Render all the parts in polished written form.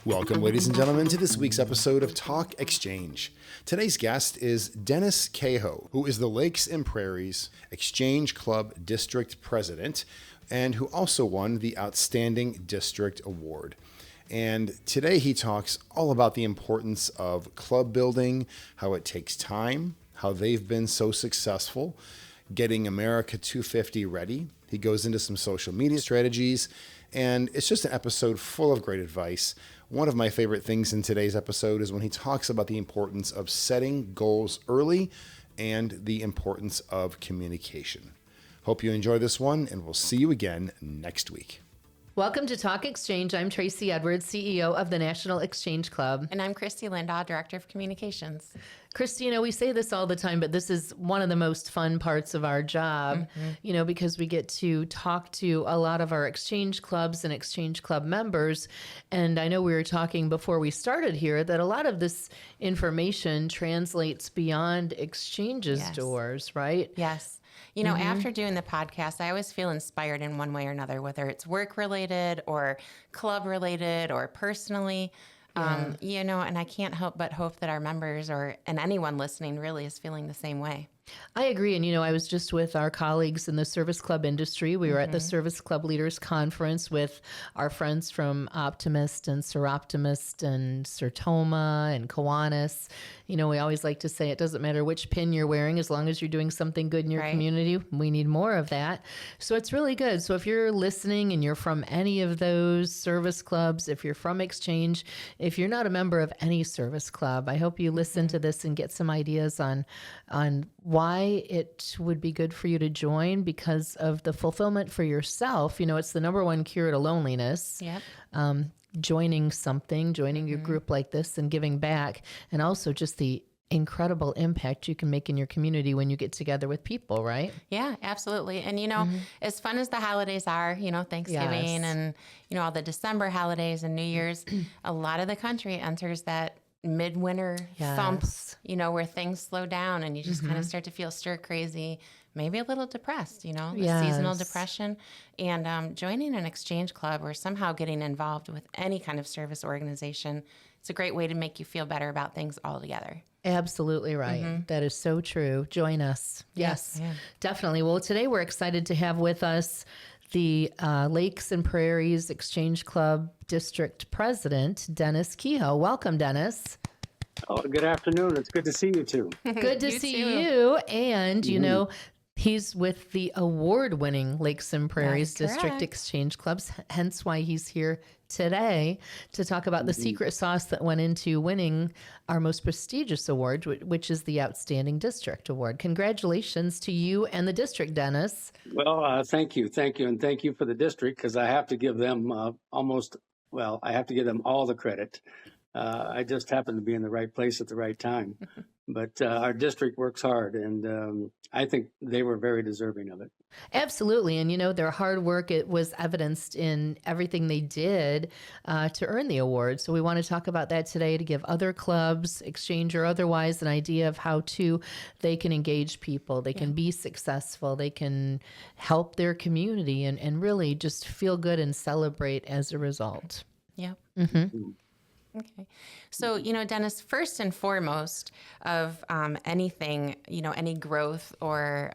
Welcome, ladies and gentlemen, to this week's episode of Talk Exchange. Today's guest is Dennis Kehoe, who is the Lakes and Prairies Exchange Club District President and who also won the Outstanding District Award. And today he talks all about the importance of club building, how it takes time, how they've been so successful, getting America 250 ready. He goes into some social media strategies, and it's just an episode full of great advice. One of my favorite things in today's episode is when he talks about the importance of setting goals early and the importance of communication. Hope you enjoy this one, and we'll see you again next week. Welcome to Talk Exchange. I'm Tracey Edwards, CEO of the National Exchange Club. And I'm Kristie Lindahl, Director of Communications. Kristie, we say this all the time, but this is one of the most fun parts of our job, because we get to talk to a lot of our exchange clubs and exchange club members. And I know we were talking before we started here that a lot of this information translates beyond exchanges doors, right? Yes. After doing the podcast, I always feel inspired in one way or another, whether it's work related or club related or personally. And I can't help but hope that our members and anyone listening really is feeling the same way. I agree. And, I was just with our colleagues in the service club industry. We were at the Service Club Leaders Conference with our friends from Optimist and Seroptimist and Sertoma and Kiwanis. We always like to say it doesn't matter which pin you're wearing as long as you're doing something good in your community. We need more of that. So it's really good. So if you're listening and you're from any of those service clubs, if you're from Exchange, if you're not a member of any service club, I hope you listen to this and get some ideas on why it would be good for you to join because of the fulfillment for yourself. It's the number one cure to loneliness. Yep. Joining your group like this and giving back, and also just the incredible impact you can make in your community when you get together with people, right? Yeah, absolutely. And, as fun as the holidays are, Thanksgiving and, all the December holidays and New Year's, a lot of the country enters that midwinter thump, where things slow down and you just kind of start to feel stir crazy, maybe a little depressed, the seasonal depression. And joining an exchange club or somehow getting involved with any kind of service organization, it's a great way to make you feel better about things altogether. Absolutely right. That is so true. Join us. Yes, definitely. Well, today we're excited to have with us the Lakes and Prairies Exchange Club District President, Dennis Kehoe. Welcome, Dennis. Oh, good afternoon. It's good to see you too. Good to see you. And, he's with the award-winning Lakes and Prairies District Exchange Clubs, hence why he's here today to talk about the secret sauce that went into winning our most prestigious award, which is the Outstanding District Award. Congratulations to you and the district, Dennis. Well, thank you. And thank you for the district because I have to give them I have to give them all the credit. I just happen to be in the right place at the right time. But our district works hard, and I think they were very deserving of it. Absolutely. And, their hard work, it was evidenced in everything they did to earn the award. So we want to talk about that today to give other clubs, exchange or otherwise, an idea of how they can engage people. They can be successful. They can help their community and really just feel good and celebrate as a result. Yeah. Okay. So, Dennis, first and foremost of anything, any growth or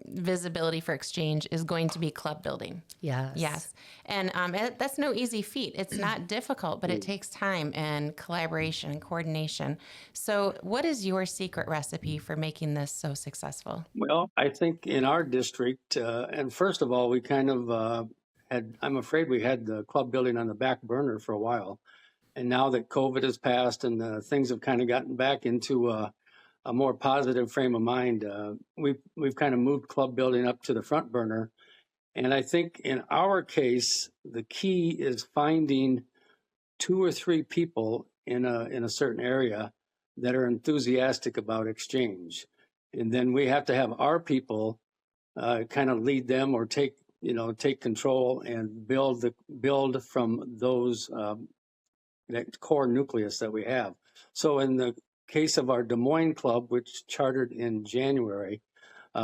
visibility for exchange is going to be club building. Yes. And that's no easy feat. It's not difficult, but it takes time and collaboration and coordination. So what is your secret recipe for making this so successful? Well, I think in our district, and first of all, we kind of I'm afraid we had the club building on the back burner for a while. And now that COVID has passed and things have kind of gotten back into a more positive frame of mind, we've kind of moved club building up to the front burner. And I think in our case, the key is finding 2 or 3 people in a certain area that are enthusiastic about exchange. And then we have to have our people kind of lead them or take control and build from those that core nucleus that we have. So in the case of our Des Moines club, which chartered in January,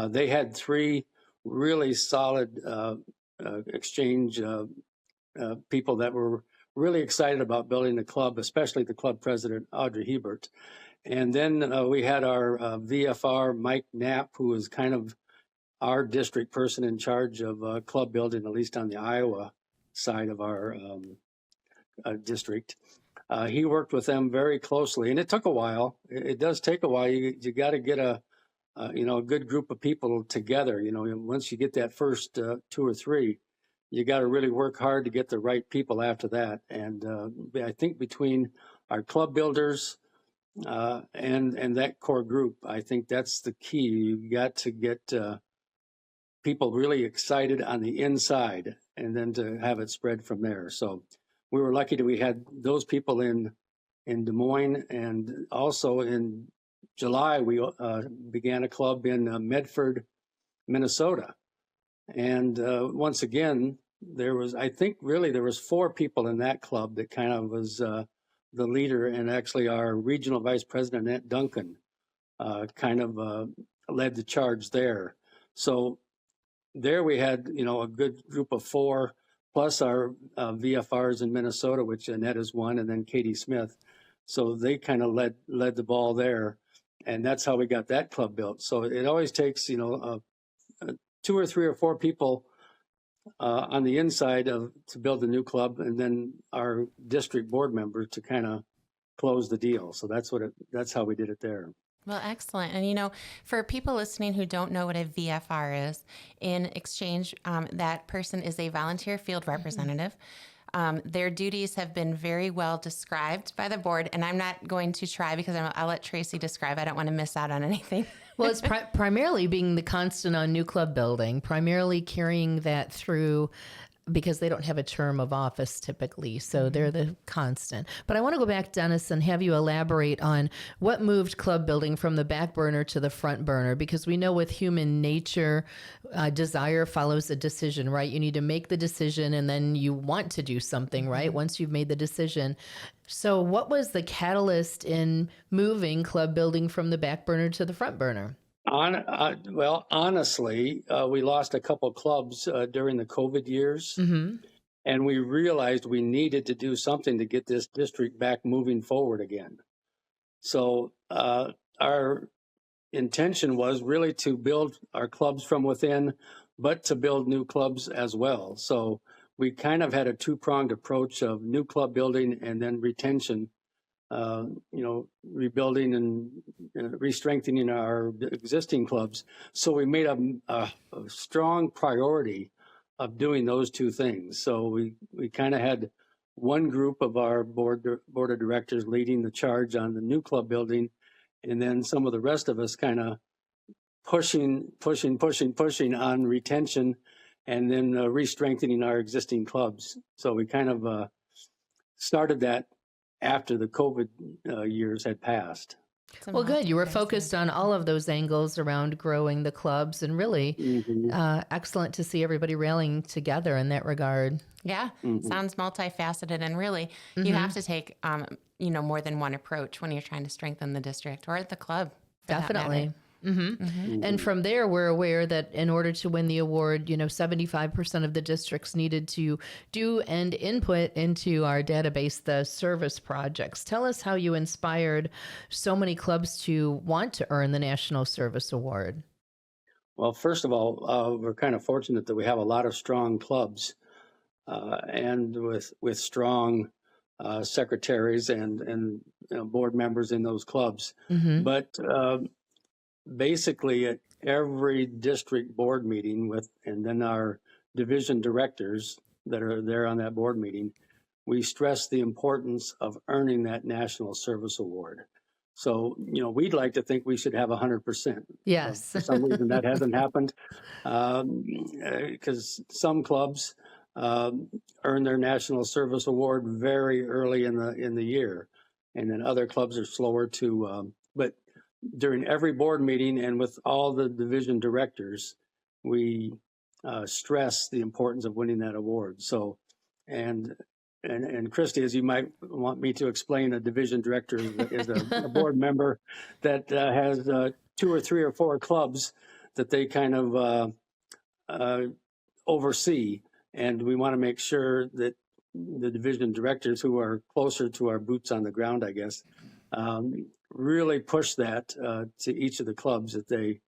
they had 3 really solid exchange people that were really excited about building the club, especially the club president, Audrey Hebert. And then we had our VFR, Mike Knapp, who was kind of our district person in charge of club building, at least on the Iowa side of our district. He worked with them very closely, and it took a while. It does take a while. You got to get a good group of people together. Once you get that first 2 or 3, you got to really work hard to get the right people after that. And I think between our club builders and that core group, I think that's the key. You got to get people really excited on the inside, and then to have it spread from there. So we were lucky that we had those people in Des Moines, and also in July we began a club in Medford, Minnesota. And once again, there was 4 people in that club that kind of was the leader, and actually our regional vice president, Annette Duncan, kind of led the charge there. So there we had, a good group of 4, plus our VFRs in Minnesota, which Annette is one, and then Katie Smith. So they kind of led the ball there, and that's how we got that club built. So it always takes, 2 or 3 or 4 people on the inside to build a new club, and then our district board member to kind of close the deal. So that's how we did it there. Well, excellent. And, for people listening who don't know what a VFR is, in exchange, that person is a volunteer field representative. Their duties have been very well described by the board, and I'm not going to try because I'll let Tracey describe. I don't want to miss out on anything. Well, it's primarily being the constant on new club building, primarily carrying that through, because they don't have a term of office typically, so they're the constant. But I want to go back, Dennis, and have you elaborate on what moved club building from the back burner to the front burner, because we know with human nature, desire follows a decision, right? You need to make the decision, and then you want to do something, right? Once you've made the decision. So what was the catalyst in moving club building from the back burner to the front burner? Well, honestly, we lost a couple clubs during the COVID years, and we realized we needed to do something to get this district back moving forward again. So our intention was really to build our clubs from within, but to build new clubs as well. So we kind of had a 2-pronged approach of new club building and then retention. Rebuilding and re-strengthening our existing clubs. So we made a strong priority of doing those 2 things. So we kind of had one group of our board of directors leading the charge on the new club building, and then some of the rest of us kind of pushing on retention, and then re-strengthening our existing clubs. So we kind of started that after the COVID years had passed. Well, good. You were focused on all of those angles around growing the clubs, and really excellent to see everybody rallying together in that regard. Yeah, sounds multifaceted, and really you have to take, more than one approach when you're trying to strengthen the district or the club. Definitely. And from there, we're aware that in order to win the award, 75% of the districts needed to do and input into our database the service projects. Tell us how you inspired so many clubs to want to earn the National Service Award. Well, first of all, we're kind of fortunate that we have a lot of strong clubs and with strong secretaries and board members in those clubs. But basically, at every district board meeting and then our division directors that are there on that board meeting, we stress the importance of earning that National Service Award. So, we'd like to think we should have 100%. Yes. For some reason that hasn't happened, because some clubs earn their National Service Award very early in the year, and then other clubs are slower to. But during every board meeting and with all the division directors, we stress the importance of winning that award. So, and Kristie, as you might want me to explain, a division director is a board member that has 2 or 3 or 4 clubs that they kind of oversee. and we want to make sure that the division directors, who are closer to our boots on the ground, I guess, really push that to each of the clubs, that they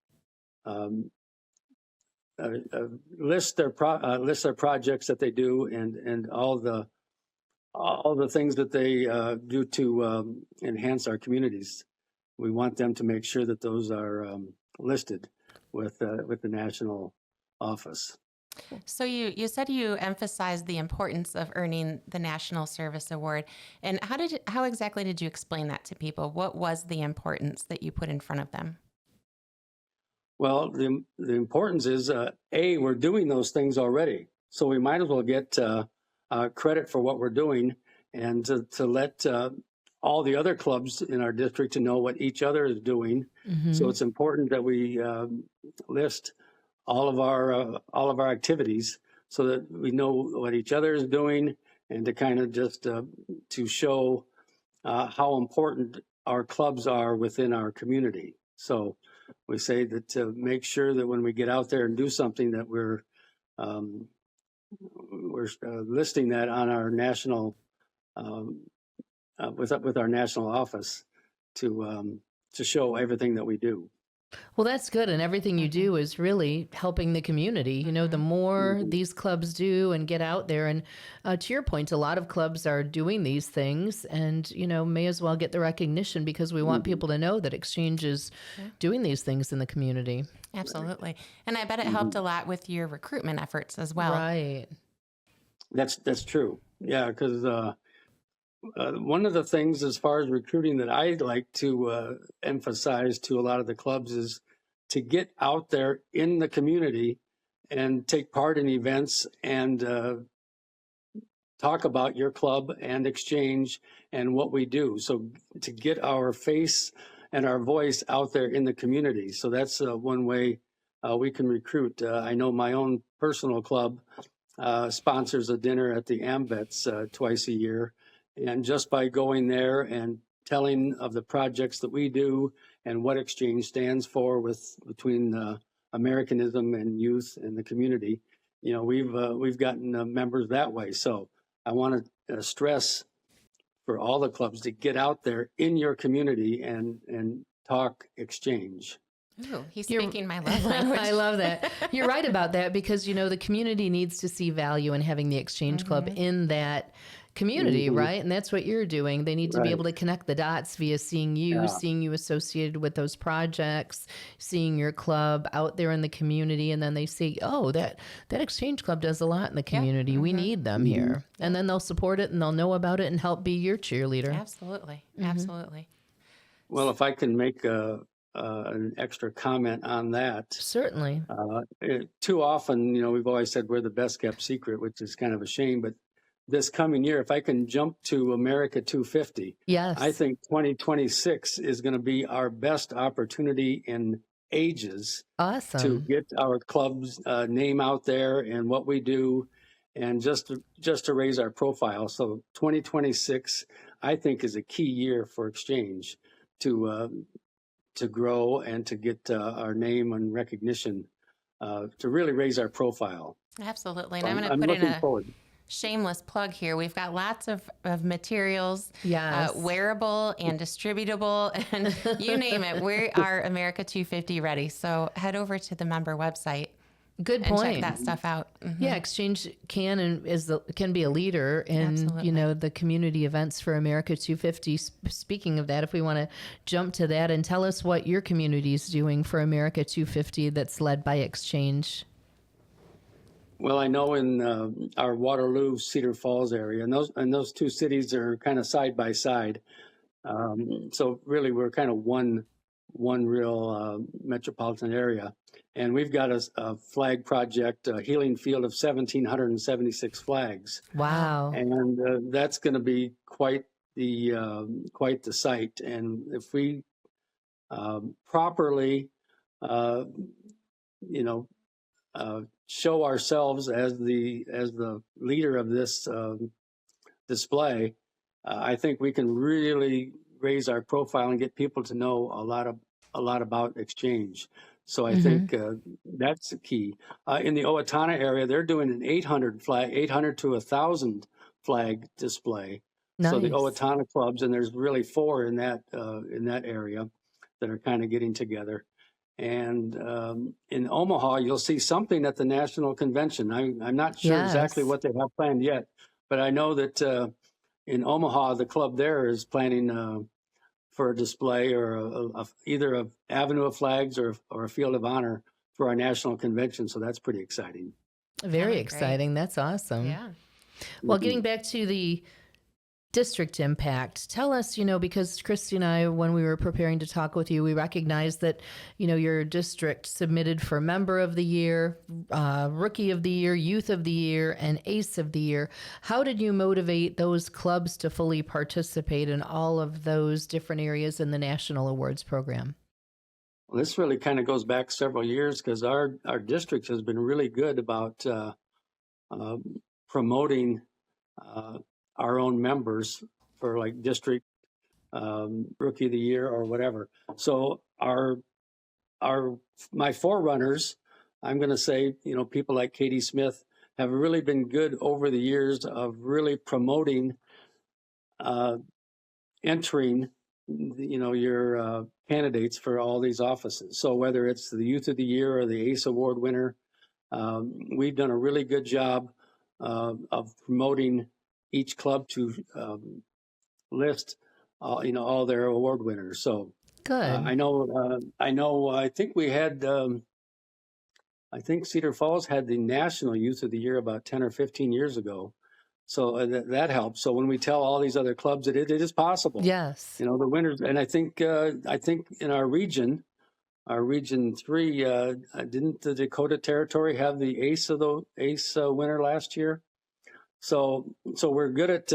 list their projects that they do, and all the things that they do to enhance our communities. We want them to make sure that those are listed with the national office. So you said you emphasized the importance of earning the National Service Award, and how exactly did you explain that to people? What was the importance that you put in front of them? Well, the importance is we're doing those things already, so we might as well get credit for what we're doing, and to let all the other clubs in our district to know what each other is doing. Mm-hmm. So it's important that we list all of our activities so that we know what each other is doing, and to kind of just to show how important our clubs are within our community. So we say that to make sure that when we get out there and do something, that we're listing that on our national with our national office to show everything that we do. Well, that's good. And everything you do is really helping the community. You know, the more these clubs do and get out there. And to your point, a lot of clubs are doing these things and, you know, may as well get the recognition, because we want people to know that Exchange is doing these things in the community. Absolutely. And I bet it helped a lot with your recruitment efforts as well. Right. That's true. Yeah, because one of the things as far as recruiting that I'd like to emphasize to a lot of the clubs is to get out there in the community and take part in events and talk about your club and Exchange and what we do. So to get our face and our voice out there in the community. So that's one way we can recruit. I know my own personal club sponsors a dinner at the AMVETS twice a year. And just by going there and telling of the projects that we do and what Exchange stands for between Americanism and youth and the community, you know, we've gotten members that way. So I want to stress for all the clubs to get out there in your community and talk Exchange. Ooh, he's speaking my love language. I love that. You're right about that, because, you know, the community needs to see value in having the Exchange Club in that community, right? And that's what you're doing. They need to be able to connect the dots via seeing you associated with those projects, seeing your club out there in the community, and then they see, oh, that Exchange Club does a lot in the community. We need them here. And then they'll support it and they'll know about it and help be your cheerleader. Absolutely. Absolutely. Well, if I can make an extra comment on that. Certainly. Too often, you know, we've always said we're the best kept secret, which is kind of a shame, but this coming year, if I can jump to America 250, yes, I think 2026 is going to be our best opportunity in ages to get our club's name out there and what we do, and just to raise our profile. So 2026, I think, is a key year for Exchange to grow and to get our name and recognition, to really raise our profile. Absolutely. And I'm going to put in a shameless plug here. We've got lots of materials, wearable and distributable, and you name it. We are America 250 ready. So head over to the member website. Good point. And check that stuff out. Yeah, Exchange can be a leader in you know, the community events for America 250. Speaking of that, if we want to jump to that and tell us what your community is doing for America 250 that's led by Exchange. Well, I know in our Waterloo, Cedar Falls area, and those two cities are kind of side by side. So really, we're kind of one real metropolitan area, and we've got a flag project, a healing field of 1,776 flags. Wow! And that's going to be quite the site. And if we properly, show ourselves as the leader of this display, I think we can really raise our profile and get people to know a lot about Exchange. So I think that's the key. In the Owatonna area, they're doing an 800 to 1,000 flag display. So the Nice. Owatonna clubs, and there's really 4 in that area that are kind of getting together. And in Omaha, you'll see something at the National Convention. I'm not sure exactly Yes. what they have planned yet, but I know that in Omaha, the club there is planning for a display or either an avenue of flags or a field of honor for our national convention. So that's pretty exciting. Very Great. exciting. That's awesome. Yeah. Well, getting back to the district impact, tell us, because Kristie and I, when we were preparing to talk with you, we recognized that, your district submitted for Member of the Year, Rookie of the Year, Youth of the Year, and Ace of the Year. How did you motivate those clubs to fully participate in all of those different areas in the National Awards program? Well, this really kind of goes back several years because our district has been really good about promoting our own members for like district Rookie of the Year or whatever. So my forerunners, I'm going to say, people like Katie Smith have really been good over the years of really promoting entering, your candidates for all these offices. So whether it's the Youth of the Year or the ACE Award winner, we've done a really good job of promoting each club to list, all their award winners. So Good. I think we had, I think Cedar Falls had the National Youth of the Year about 10 or 15 years ago. So that helps. So when we tell all these other clubs that it is possible, Yes. the winners, and I think in our region 3, didn't the Dakota Territory have the ACE winner last year? So we're good at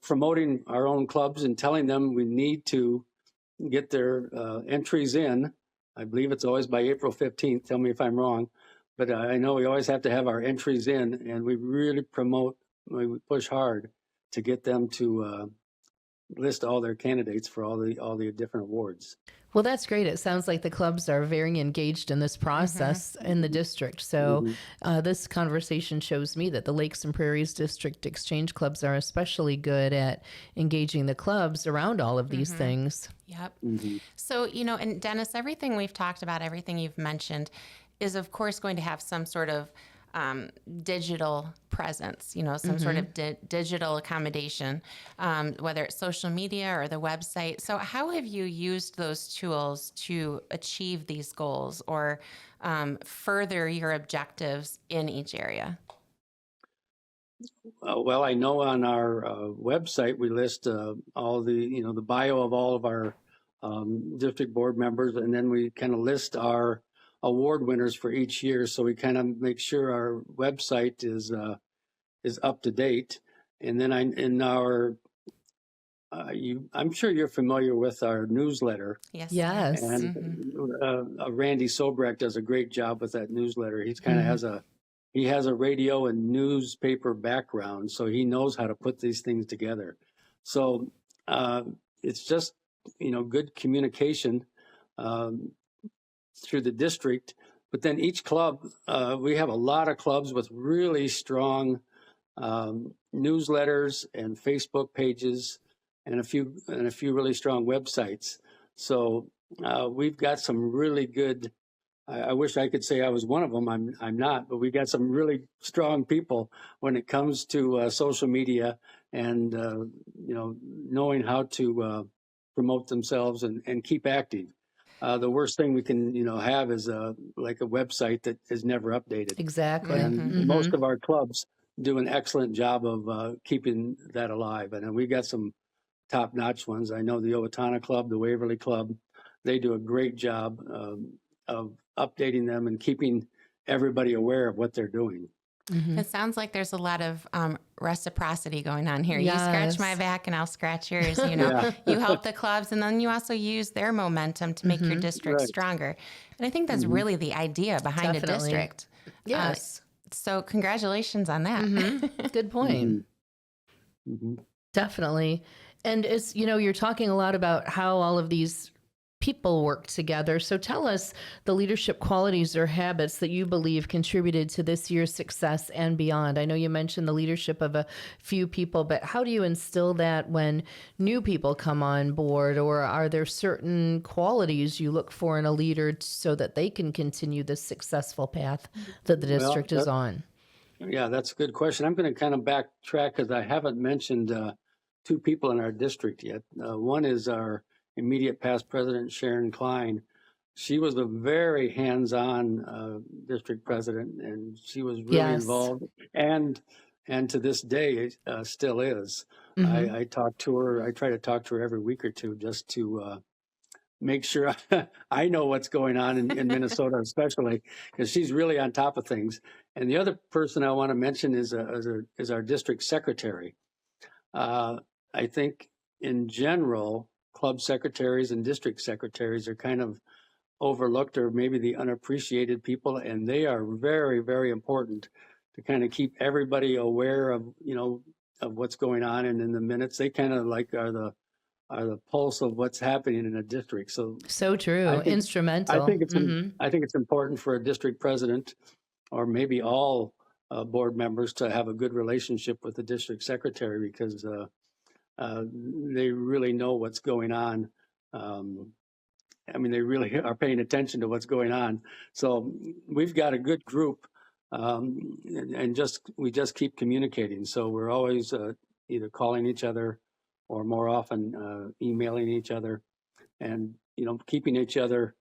promoting our own clubs and telling them we need to get their entries in. I believe it's always by April 15th. Tell me if I'm wrong, but I know we always have to have our entries in, and we really we push hard to get them to list all their candidates for all the different awards. Well, that's great. It sounds like the clubs are very engaged in this process in the district. So this conversation shows me that the Lakes and Prairies District Exchange Clubs are especially good at engaging the clubs around all of these things. Yep. So, and Dennis, everything we've talked about, everything you've mentioned is, of course, going to have some sort of digital presence, some sort of digital accommodation, whether it's social media or the website. So how have you used those tools to achieve these goals or further your objectives in each area? Well, I know on our website we list all the the bio of all of our district board members, and then we kind of list our award winners for each year. So we kind of make sure our website is up to date. And then I'm sure you're familiar with our newsletter. Yes. And Randy Sobrecht does a great job with that newsletter. He's kind of has a radio and newspaper background, so he knows how to put these things together. So it's just good communication through the district. But then each club, we have a lot of clubs with really strong newsletters and Facebook pages and a few really strong websites. So we've got some really good. I wish I could say I was one of them. I'm not, but we got some really strong people when it comes to social media and knowing how to promote themselves and keep active. The worst thing we can have is like a website that is never updated. Exactly. And most of our clubs do an excellent job of keeping that alive. And we got some top-notch ones. I know the Owatonna Club, the Waverly Club, they do a great job of updating them and keeping everybody aware of what they're doing. It sounds like there's a lot of reciprocity going on here. Yes. You scratch my back and I'll scratch yours. You help the clubs, and then you also use their momentum to make your district stronger. And I think that's really the idea behind a district. Yes. So congratulations on that. Good point. Definitely. And as you're talking a lot about how all of these people work together. So tell us the leadership qualities or habits that you believe contributed to this year's success and beyond. I know you mentioned the leadership of a few people, but how do you instill that when new people come on board? Or are there certain qualities you look for in a leader so that they can continue this successful path that the district is on? Yeah, that's a good question. I'm going to kind of backtrack because I haven't mentioned two people in our district yet. One is our immediate past president, Sharon Klein. She was a very hands-on district president, and she was really involved, and to this day still is. I talk to her. I try to talk to her every week or two just to make sure I know what's going on in Minnesota, especially because she's really on top of things. And the other person I want to mention is our district secretary. I think in general, club secretaries and district secretaries are kind of overlooked or maybe the unappreciated people, and they are very, very important to kind of keep everybody aware of, of what's going on. And in the minutes, they kind of like are the pulse of what's happening in a district. So true. Instrumental. I think it's important for a district president or maybe all board members to have a good relationship with the district secretary because they really know what's going on. They really are paying attention to what's going on. So we've got a good group, and we just keep communicating. So we're always either calling each other or more often emailing each other, and keeping each other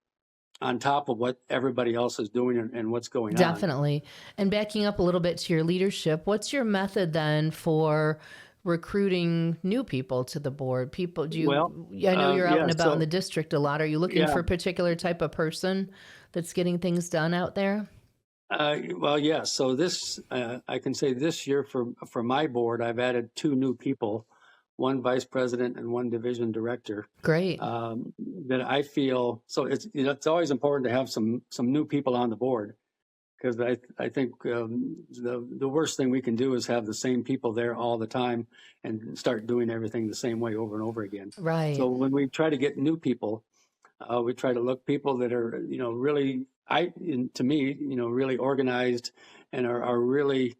on top of what everybody else is doing and what's going on. Definitely. And backing up a little bit to your leadership, what's your method then for recruiting new people to the board? I know you're out and about in the district a lot. Are you looking for a particular type of person that's getting things done out there? So this, I can say this year for my board, I've added 2 new people, one vice president and one division director. Great. That I feel, so it's always important to have some new people on the board, because I think the worst thing we can do is have the same people there all the time and start doing everything the same way over and over again. Right. So when we try to get new people, we try to look people that are really, to me, really organized and are really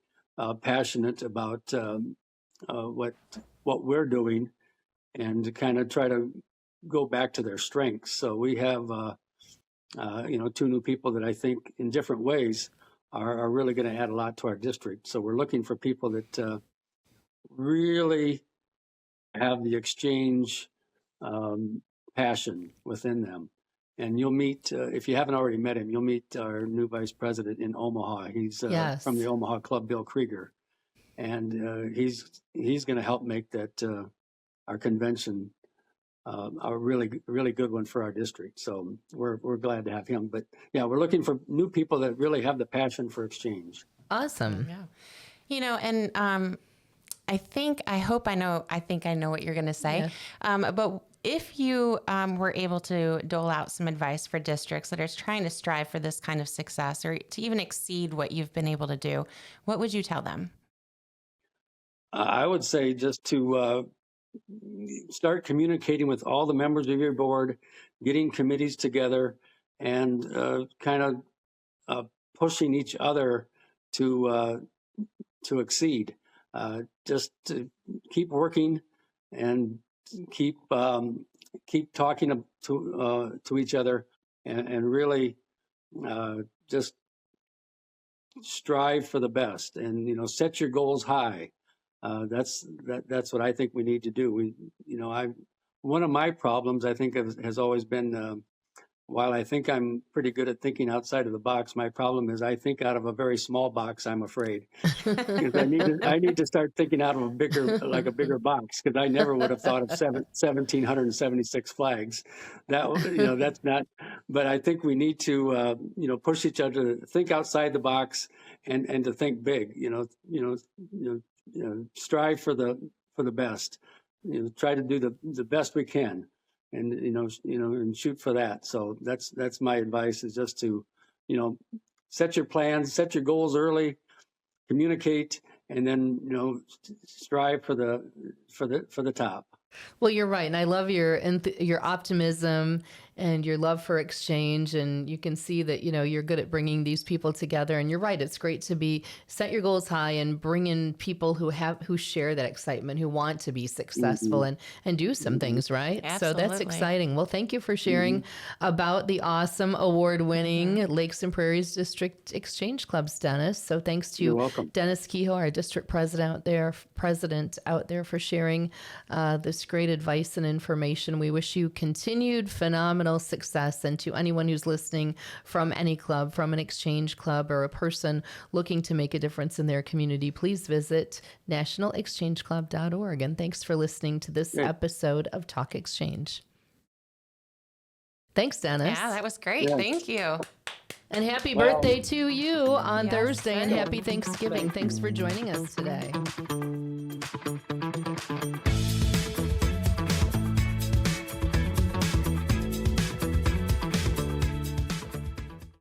passionate about what we're doing, and to kind of try to go back to their strengths. So we have 2 new people that I think in different ways are really going to add a lot to our district. So we're looking for people that really have the exchange passion within them. And you'll meet, if you haven't already met him, you'll meet our new vice president in Omaha. He's from the Omaha Club, Bill Krieger. And he's going to help make that our convention a really, really good one for our district. So we're glad to have him. But yeah, we're looking for new people that really have the passion for exchange. Awesome. Yeah. And I think I know what you're going to say. Yeah. But if you were able to dole out some advice for districts that are trying to strive for this kind of success or to even exceed what you've been able to do, what would you tell them? I would say just to start communicating with all the members of your board, getting committees together, and kind of pushing each other to exceed. Just to keep working and keep talking to each other, and really just strive for the best, and set your goals high. That's what I think we need to do. One of my problems, I think, has always been, while I think I'm pretty good at thinking outside of the box, my problem is I think out of a very small box, I'm afraid. Because I need to start thinking out of a bigger box, because I never would have thought of 1,776 flags. That's not, but I think we need to, push each other to think outside the box and to think big, strive for the best, try to do the best we can, and and shoot for that. So that's my advice, is just to set your plans, set your goals early, communicate, and then strive for the top. Well, you're right, and I love your optimism and your love for exchange. And you can see that, you're good at bringing these people together. And you're right. It's great to set your goals high and bring in people who share that excitement, who want to be successful and do some things, right? Absolutely. So that's exciting. Well, thank you for sharing about the awesome award-winning Lakes and Prairies District Exchange Clubs, Dennis. So thanks to You're welcome. Dennis Kehoe, our district president out there for sharing this great advice and information. We wish you continued phenomenal success. And to anyone who's listening from any club, from an exchange club, or a person looking to make a difference in their community, please visit nationalexchangeclub.org. And thanks for listening to this episode of Talk Exchange. Thanks, Dennis. Yeah, that was great. Yeah. Thank you. And happy birthday to you on Thursday, and happy Thanksgiving. Thanks for joining us today.